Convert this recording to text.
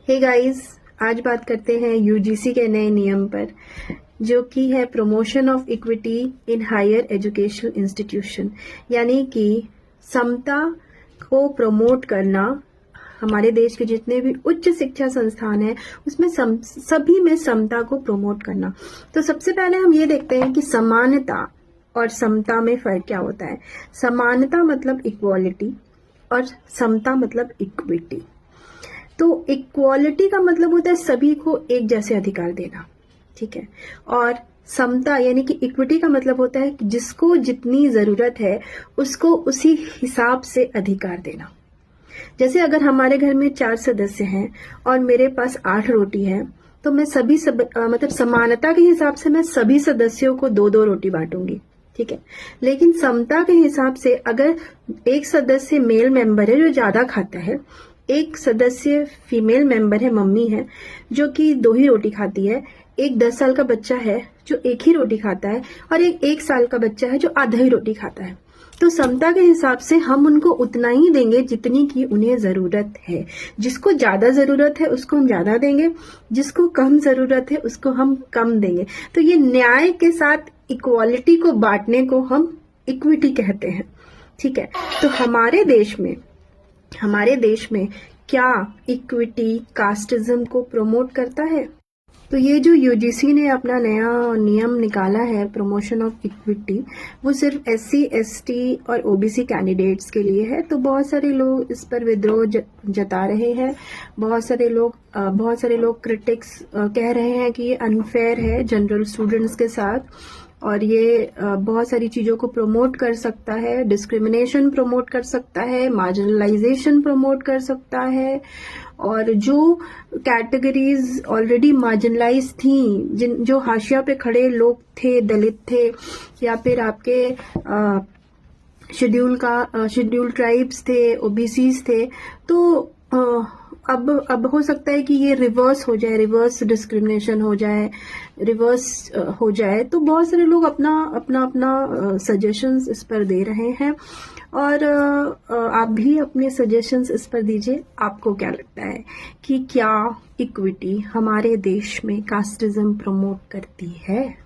Hey guys, आज बात करते हैं यूजीसी के नए नियम पर, जो कि है promotion of equity in higher educational institution, यानी कि समता को प्रमोट करना। हमारे देश के जितने भी उच्च शिक्षा संस्थान हैं उसमें सभी में समता को प्रमोट करना। तो सबसे पहले हम ये देखते हैं कि समानता और समता में फर्क क्या होता है। समानता मतलब इक्वालिटी और समता मतलब इक्विटी। तो इक्वालिटी का मतलब होता है सभी को एक जैसे अधिकार देना, ठीक है। और समता यानी कि इक्विटी का मतलब होता है कि जिसको जितनी जरूरत है उसको उसी हिसाब से अधिकार देना। जैसे अगर हमारे घर में 4 सदस्य हैं और मेरे पास 8 रोटी है, तो मैं मतलब समानता के हिसाब से मैं सभी सदस्यों को 2-2 रोटी बांटूंगी, ठीक है। लेकिन समता के हिसाब से अगर एक सदस्य मेल मेंबर है जो ज्यादा खाता है, एक सदस्य फीमेल मेंबर है, मम्मी है, जो कि 2 ही रोटी खाती है, एक 10 साल का बच्चा है जो 1 ही रोटी खाता है, और एक 1 साल का बच्चा है जो आधा ही रोटी खाता है, तो समता के हिसाब से हम उनको उतना ही देंगे जितनी की उन्हें जरूरत है। जिसको ज्यादा जरूरत है उसको हम ज्यादा देंगे, जिसको कम जरूरत है उसको हम कम देंगे। तो ये न्याय के साथ इक्वालिटी को बांटने को हम इक्विटी कहते हैं, ठीक है। तो हमारे देश में क्या इक्विटी कास्टिज्म को प्रमोट करता है? तो ये जो यूजीसी ने अपना नया नियम निकाला है प्रमोशन ऑफ इक्विटी, वो सिर्फ SC ST और OBC कैंडिडेट्स के लिए है। तो बहुत सारे लोग इस पर विद्रोह जता रहे हैं। बहुत सारे लोग क्रिटिक्स कह रहे हैं कि ये अनफेयर है जनरल स्टूडेंट्स के साथ, और ये बहुत सारी चीजों को प्रमोट कर सकता है, डिस्क्रिमिनेशन प्रमोट कर सकता है, मार्जिनलाइजेशन प्रमोट कर सकता है। और जो कैटेगरीज ऑलरेडी मार्जिनलाइज थी, जो हाशिया पे खड़े लोग थे, दलित थे, या फिर आपके शेड्यूल ट्राइब्स थे, OBCs थे, तो अब हो सकता है कि ये रिवर्स डिस्क्रिमिनेशन हो जाए। तो बहुत सारे लोग अपना सजेशंस इस पर दे रहे हैं, और आप भी अपने सजेशंस इस पर दीजिए। आपको क्या लगता है कि क्या इक्विटी हमारे देश में कास्टिज्म प्रमोट करती है?